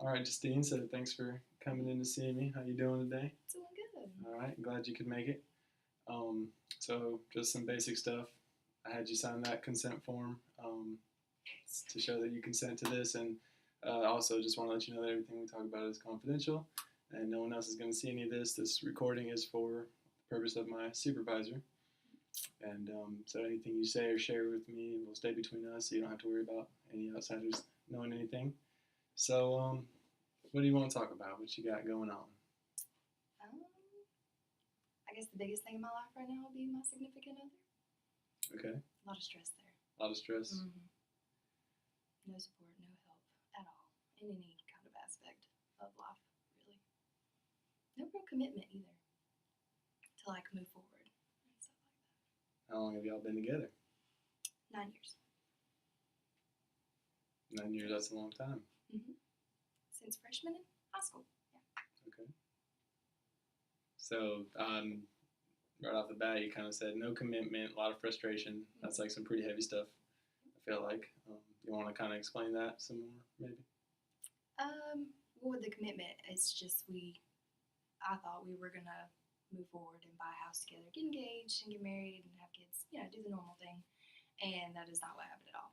All right, Justine, so thanks for coming in to see me. How you doing today? Doing good. All right, glad you could make it. Um, so just some basic stuff. I had you sign that consent form to show that you consent to this, and also just want to let you know that everything we talk about is confidential, and no one else is going to see any of this. This recording is for the purpose of my supervisor, and so anything you say or share with me will stay between us, so you don't have to worry about any outsiders knowing anything. So, what do you want to talk about? What you got going on? Um, I guess the biggest thing in my life right now will be my significant other. Okay. A lot of stress there. A lot of stress. Mm-hmm. No support, no help at all in any kind of aspect of life, really. No real commitment either to like move forward and stuff like How long have y'all been together? that. 9 years. 9 years. That's a long time. Mm-hmm. Since freshman in high school. Yeah. Okay. So, right off the bat, you kind of said no commitment, a lot of frustration. That's like some pretty heavy stuff. I feel like you want to kind of explain that some more, maybe. Well, with the commitment, it's just I thought we were gonna move forward and buy a house together, get engaged, and get married and have kids. You know, do the normal thing, and that is not what happened at all.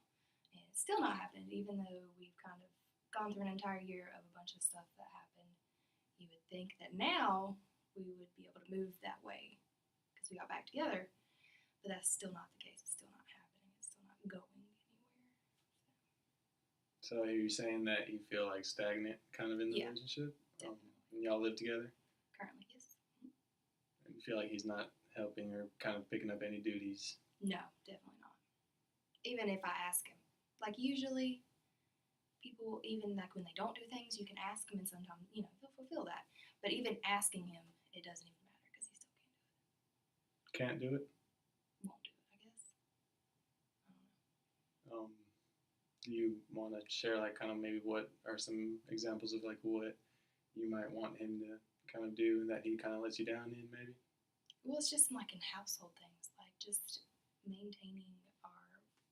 And it's still not happening, even though we've kind of gone through an entire year of a bunch of stuff that happened. You would think that now we would be able to move that way because we got back together, but that's still not the case. It's still not happening. It's still not going anywhere. So, are you saying that you feel like stagnant kind of in the Yeah, relationship? definitely. When y'all live together? Currently, yes. And you feel like he's not helping or kind of picking up any duties? No, definitely not. Even if I ask him, like usually people, even like when they don't do things, you can ask him, and sometimes they'll fulfill that. But even asking him, it doesn't even matter because he still Can't do it? won't do it. I guess. I don't know. Do you want to share like kind of maybe what are some examples of like what you might want him to kind of do and that he kind of lets you down in maybe? Well, it's just like in household things, like just maintaining our,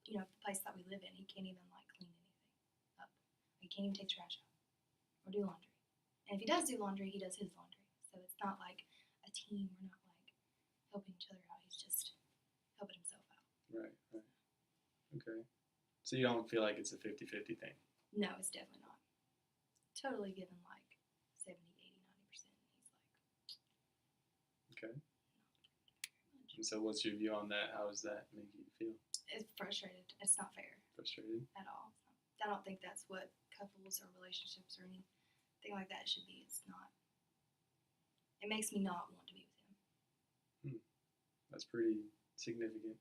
the place that we live in. He can't even like clean anything up. He can't even take the trash out or do laundry. And if he does do laundry, he does his laundry. So it's not like a team. We're not like helping each other out. He's just helping himself out. Right, right. Okay. So you don't feel like it's a 50-50 thing? No, it's definitely not. Totally given like 70, 80, 90%. He's like, Okay. not And so what's your view on that? How does that make you feel? It's frustrated. It's not fair Frustrated? at all. I don't think that's what couples or relationships or anything like that should be. It's not. It makes me not want to be with him. That's pretty significant.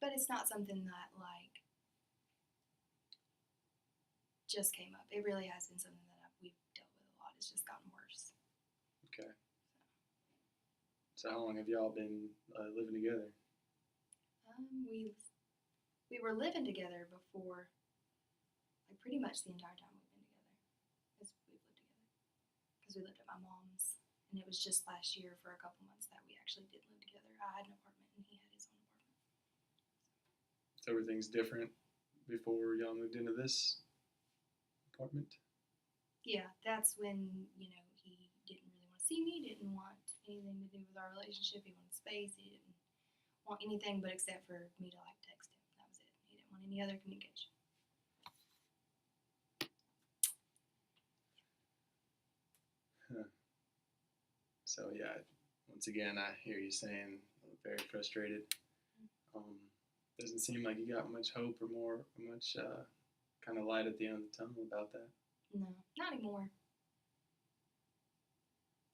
But it's not something that like just came up. It really has been something that we've dealt with a lot. It's just gotten worse. Okay. So how long have y'all been living together? We were living together before, like pretty much the entire time we've been together. We've lived together because we lived at my mom's, and it was just last year for a couple months that we actually did live together. I had an apartment and he had his own apartment. So everything's different before y'all moved into this apartment? Yeah, that's when he didn't really want to see me. Didn't want anything to do with our relationship. He wanted space. He didn't want anything but except for me to like text him. That was it. He didn't want any other communication. Huh. So yeah, once again, I hear you saying very frustrated. Um, doesn't seem like you got much hope or much kind of light at the end of the tunnel about that. No, not anymore.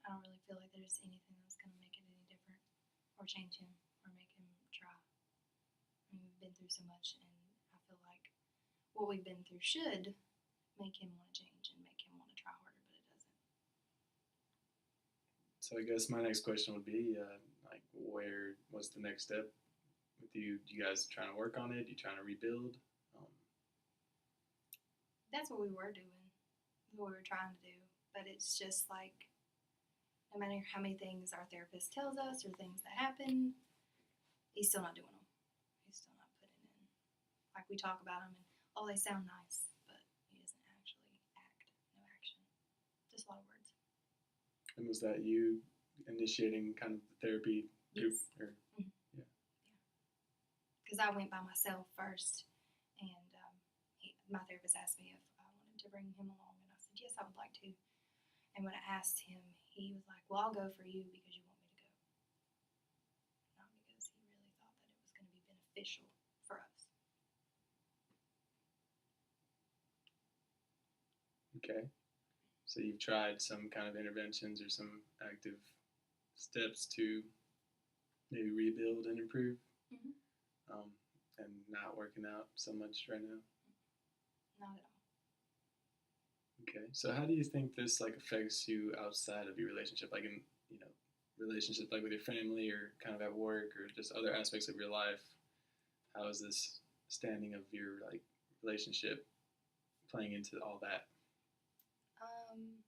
I don't really feel like there's anything that's going to make it any different or change him or make him try. I mean, we've been through so much, and I feel like what we've been through should make him want to change and make him want to try harder, but it doesn't. So I guess my next question would be like, what's the next step with you? You guys trying to work on it? You trying to rebuild? That's what we were doing, what we were trying to do, but it's just like no matter how many things our therapist tells us or things that happen, he's still not doing them. He's still not putting in. Like we talk about them and, oh, they sound nice, but he doesn't And was that you initiating kind of the therapy group? Yes. Or Mhm. yeah. Because I went by myself first, and my therapist asked me if I wanted to bring him along, and I said yes, I would like to. And when I asked him, he was like, "Well, I'll go for you because you want me to go, not because he really thought that it was going to be beneficial for us." Okay. So you've tried some kind of interventions or some active steps to maybe rebuild and improve, Mm-hmm. um, and not working out so much right now. Not at all. Okay. So how do you think this like affects you outside of your relationship, like in relationship like with your family or kind of at work or just other aspects of your life? How is this standing of your like relationship playing into all that? Um,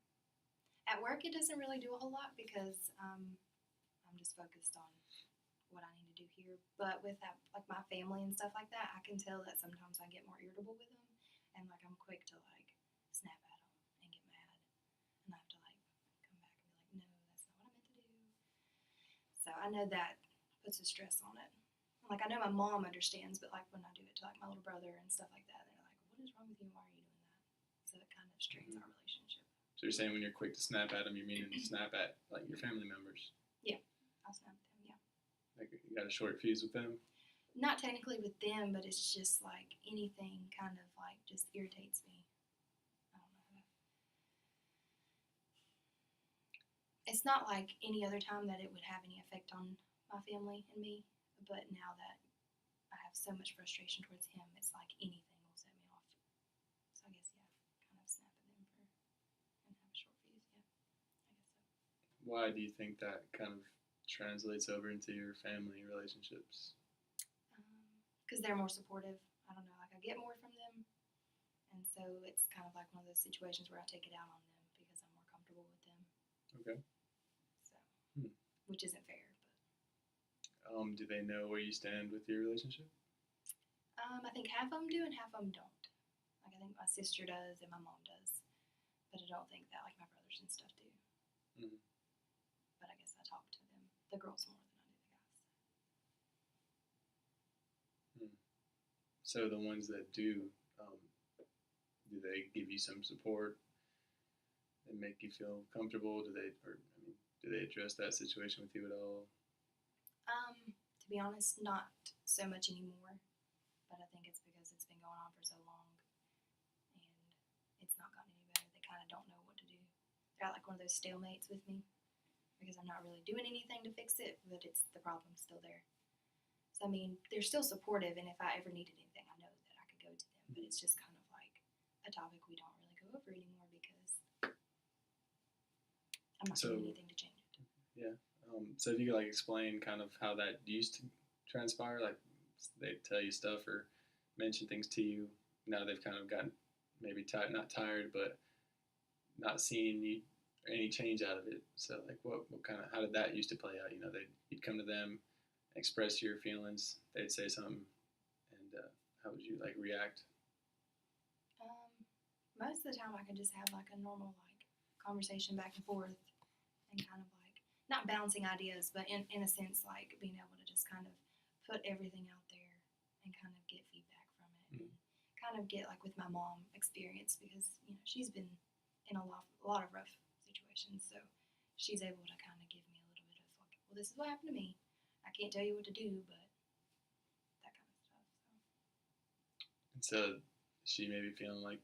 at work, it doesn't really do a whole lot because I'm just focused on what I need to do here. But with that, like my family and stuff like that, I can tell that sometimes I get more irritable with them, and like I'm quick to like snap at them and get mad, and I have to like come back and be like, no, that's not what I meant to do. So I know that puts a stress on it. Like I know my mom understands, but like when I do it to like my little brother and stuff like that, they're like, "What is wrong with you? Why are you doing that?" So it kind of strains Mm-hmm. our relationship. So you're saying when you're quick to snap at them, you mean snap at like your family members? Yeah, I'll snap at them. Yeah, Like you got a short fuse with them? not technically with them, but it's just like anything kind of like just irritates me. I don't know. It's not like any other time that it would have any effect on my family and me, but now that I have so much frustration towards him, it's like anything will set me off. So I guess yeah, kind of snap at them for and have a short fuse. Yeah, I guess so. Why do you think that kind of translates over into your family relationships? Because they're more supportive. I don't know, like I get more from them, and so it's kind of like one of those situations where I take it out on them because I'm more comfortable with them. Okay. So, Hmm. which isn't fair, Do they know where you stand with your relationship? but I think half of them do and half of them don't. Like I think my sister does and my mom does, but I don't think that like my brothers and stuff do. Mm-hmm. But I guess I talk to them, the girls more than I do the guys. Hmm. So the ones that do they give you some support and make you feel comfortable? Do they address that situation with you at all? To be honest, not so much anymore. But I think it's because it's been going on for so long, and it's not gotten any better. They kind of don't know what to do. They're at like one of those stalemates with me because I'm not really doing anything to fix it, but it's the problem's still there. So I mean, they're still supportive, and if I ever needed anything, I know that I could go to them. But it's just kind of like a topic we don't really go over anymore because I'm not So doing anything to change it. yeah. So if you could like explain kind of how that used to transpire, like they tell you stuff or mention things to you. Now they've kind of gotten maybe tired, not tired, but not seeing you any change out of it. So like what kind of how did that used to play out? You'd come to them, express your feelings. They'd say something, and how would you like react? Um, Most of the time, I can just have like a normal like conversation back and forth, and kind of like not bouncing ideas, but in a sense like being able to just kind of put everything out there and kind of get feedback from it, Mm-hmm. and kind of get like with my mom experience because she's been in a lot of rough situations, so she's able to kind of give me a little bit of like, well, this is what happened to me. I can't tell you what to do, but that kind of stuff. So. And so she may be feeling like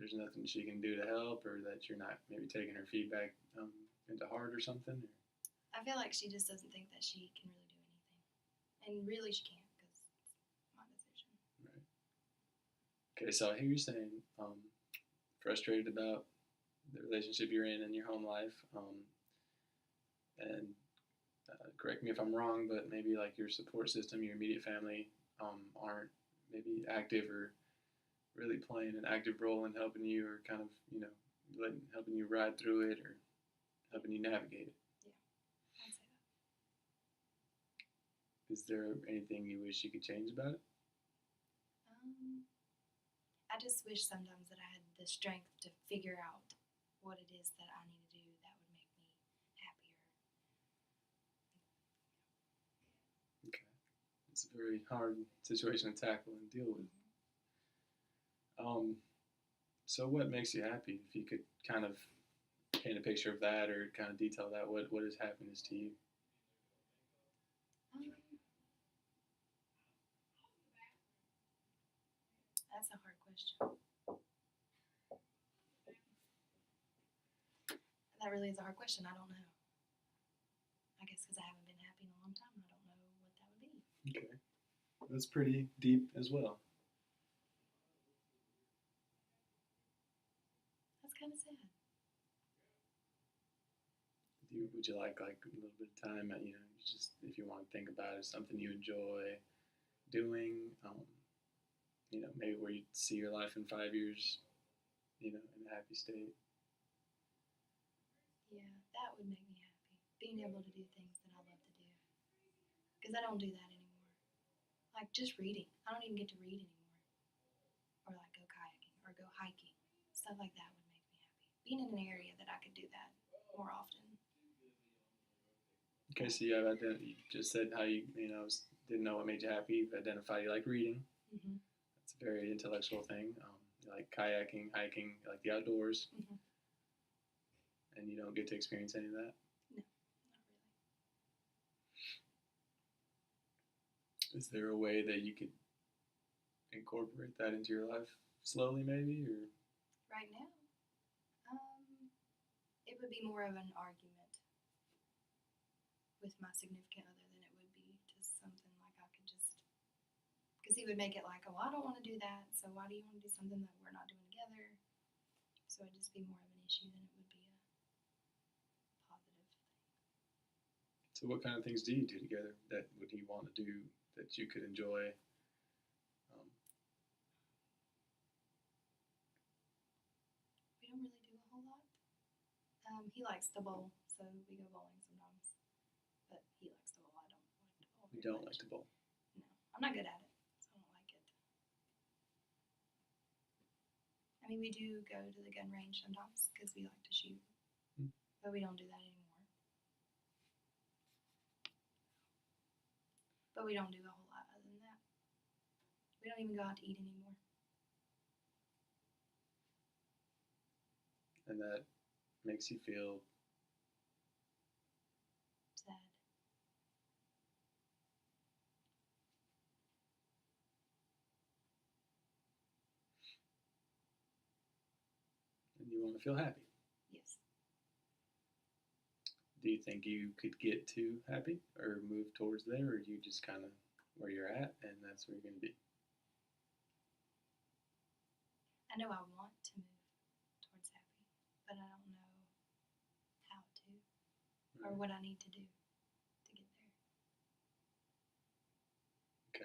there's nothing she can do to help, or that you're not maybe taking her feedback into heart or something. Or... I feel like she just doesn't think that she can really do anything, and really she can't because it's my decision. Right. Okay, so I hear you saying frustrated about the relationship you're in your home life, and correct me if I'm wrong, but maybe like your support system, your immediate family, aren't maybe active or really playing an active role in helping you, or kind of helping you ride through it, or helping you navigate it. Yeah, I'd say that. Is there anything you wish you could change about it? I just wish sometimes that I had the strength to figure out what it is that I need to do that would make me a very hard situation to tackle and deal with. Um, so what makes you happy? If you could kind of paint a picture of that or kind of detail that, what is happiness to you? Um, that's a hard question. That really is a hard question. I don't know. I guess because I haven't been happy in a long time, I don't know what that would be. Okay, that's pretty deep as well. That's kind of sad. Would you like a little bit of time? Just if you want to think about it, something you enjoy doing. Maybe where you see your life in 5 years. In a happy state. Yeah, that would make me happy. Being able to do things that I love to do. Because I don't do that anymore. Like just reading. I don't even get to read anymore. Or like go kayaking or go hiking. Stuff like that would make me happy. Being in an area that I could do that more often. Okay, so you just said how didn't know what made you happy. You've identified you like reading. Mm-hmm. It's a very intellectual thing. You like kayaking, hiking, you like the outdoors, Mm-hmm. and you don't get to experience any of that. No, not really. Is there a way that you could incorporate that into your life slowly, maybe, or Right now, it would be more of an argument with my significant other than it would be just something like I could just, because he would make it like, oh, I don't want to do that, so why do you want to do something that we're not doing together? So it'd just be more of an issue than it would be a positive thing. so? What kind of things do you do together that would he want to do that you could enjoy? Um, We don't really do a whole lot. He likes to bowl, so we go bowling sometimes. But he likes to bowl. I don't like to bowl you very don't much. like to bowl. No, I'm not good at it, so I don't like it. I mean, we do go to the gun range sometimes because we like to shoot, Hmm. but we don't do that anymore. But we don't do a whole lot other than that. We don't even go out to eat anymore. And that makes you feel Sad. and you want to feel happy. Yes. Do you think you could get to happy or move towards there, or you just kind of where you're at and that's where you're going to be? I know I want to move towards happy, but I don't know how to or what I need to do to get there.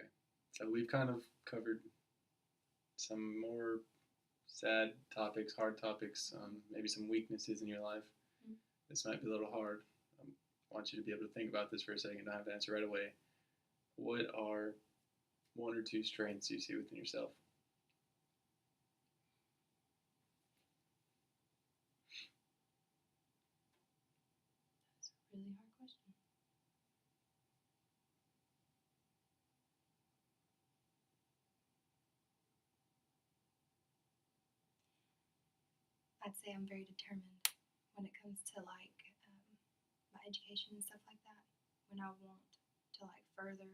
Okay. So we've kind of covered some more sad topics, hard topics, maybe some weaknesses in your life. Mm. This might be a little hard. I want you to be able to think about this for a second. Don't have to answer right away. What are one or two strengths you see within yourself? That's a really hard question. I'd say I'm very determined when it comes to like my education and stuff like that. When I want to like further,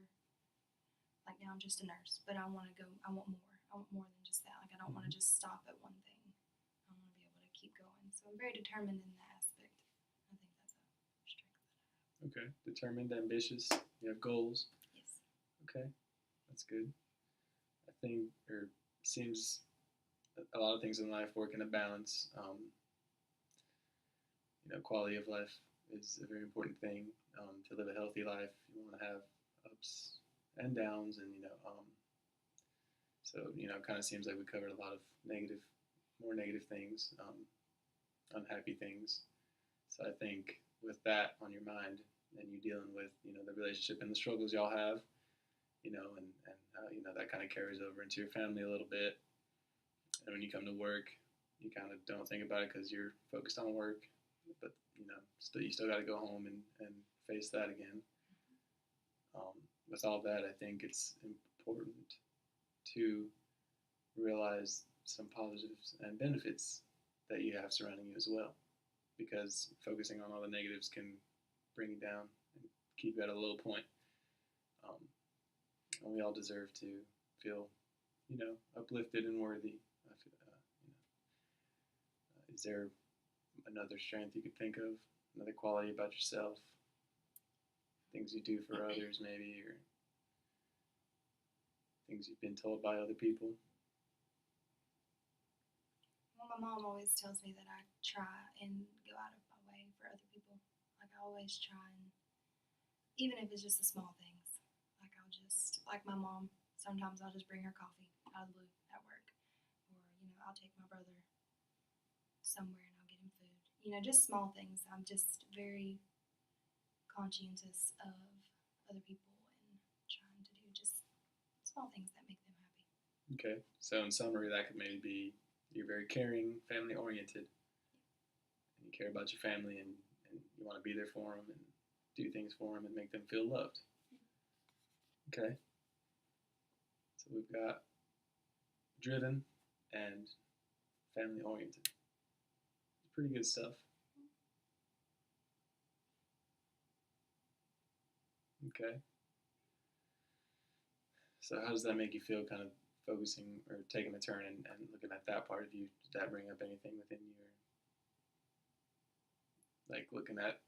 like now I'm just a nurse, but I want to go. I want more. I want more than just that. Like I don't want to just stop at one thing. I want to be able to keep going. So I'm very determined in that aspect. I think that's a strength that I have. Okay. Determined, ambitious. You have goals. Yes. Okay. That's good. I think, or seems a lot of things in life work in a balance. Quality of life is a very important thing. To live a healthy life, you want to have ups and downs, and so it kind of seems like we covered a lot of more negative things, unhappy things. So I think with that on your mind, and you dealing with the relationship and the struggles y'all have, and that kind of carries over into your family a little bit. And when you come to work, you kind of don't think about it because you're focused on work, but you still got to go home and face that again. with all that, I think it's important to realize some positives and benefits that you have surrounding you as well, because focusing on all the negatives can bring you down and keep you at a low point. Um, and we all deserve to feel, uplifted and worthy. Is there another strength you could think of, another quality about yourself, things you do for others maybe, or things you've been told by other people? Well, my mom always tells me that I try and go out of my way for other people. Like I always try, and even if it's just the small things. Like like my mom. Sometimes I'll just bring her coffee out of the blue at work, or I'll take my brother somewhere and I'll get him food. Just small things. I'm just very conscientious of other people and trying to do just small things that make them happy. Okay, so in summary, that could maybe be you're very caring, family oriented, and you care about your family, and you want to be there for them and do things for them and make them feel loved. Okay, so we've got driven and family oriented. Pretty good stuff. Okay. So how does that make you feel, kind of focusing or taking a turn and looking at that part of you? Did that bring up anything within you, or like looking at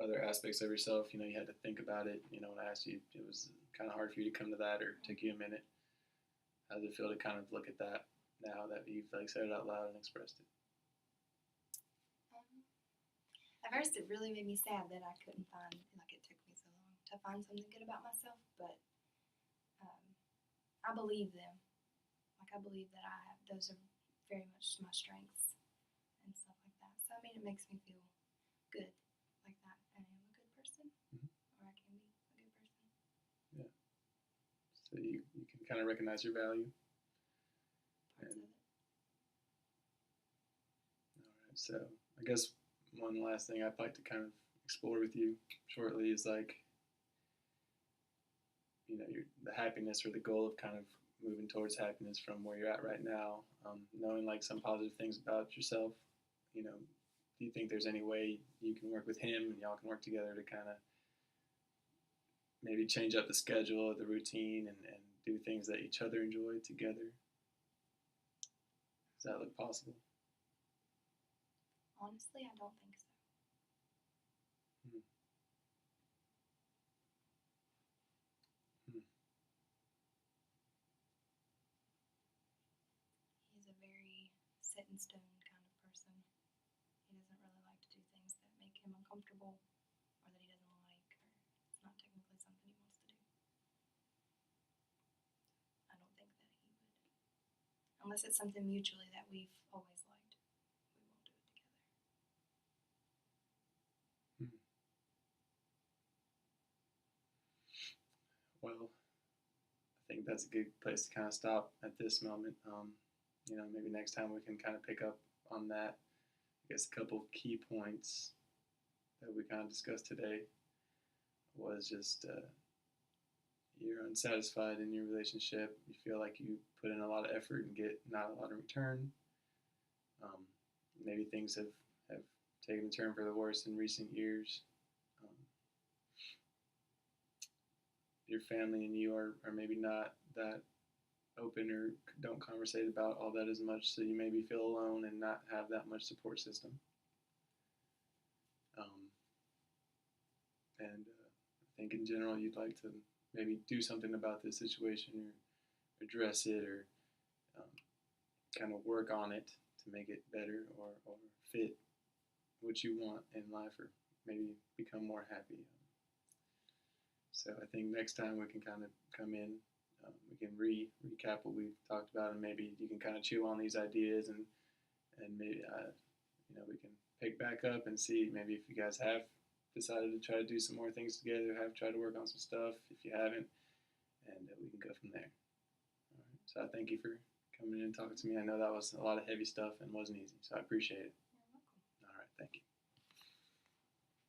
other aspects of yourself? You had to think about it. When I asked you, it was kind of hard for you to come to that, or took you a minute. How does it feel to kind of look at that now that you've said it out loud and expressed it? At first, it really made me sad that I couldn't find, like it took me so long to find something good about myself, but um, I believe them. Like, I believe that those are very much my strengths and stuff like that. So, it makes me feel good like that. I am a good person, or I can be a good person. Yeah. So you can kind of recognize your value. Parts of it. All right. So I guess one last thing I'd like to kind of explore with you shortly is the happiness or the goal of kind of moving towards happiness from where you're at right now, knowing some positive things about yourself. Do you think there's any way you can work with him and y'all can work together to kind of maybe change up the schedule or the routine and do things that each other enjoy together? Does that look possible? Honestly, I don't think so. Hmm. Hmm. He's a very set in stone kind of person. He doesn't really like to do things that make him uncomfortable or that he doesn't like, or it's not technically something he wants to do. I don't think that he would. Unless it's something mutually that we've always liked, we won't do it together. Hmm. Well, I think that's a good place to kind of stop at this moment. Maybe next time we can kind of pick up on that. I guess a couple of key points that we kind of discussed today was just you're unsatisfied in your relationship. You feel like you put in a lot of effort and get not a lot of return. Um, Maybe things have taken a turn for the worse in recent years. Um, your family and you are maybe not that open or don't conversate about all that as much, so you maybe feel alone and not have that much support system. And I think in general you'd like to maybe do something about this situation or address it or um, kind of work on it to make it better or fit what you want in life or maybe become more happy. So I think next time we can kind of come in, we can recap what we've talked about, and maybe you can kind of chew on these ideas, and maybe we can pick back up and see maybe if you guys have decided to try to do some more things together, have tried to work on some stuff if you haven't, and we can go from there. All right. So I thank you for coming in and talking to me. I know that was a lot of heavy stuff and wasn't easy, so I appreciate it. You're welcome. All right, thank you.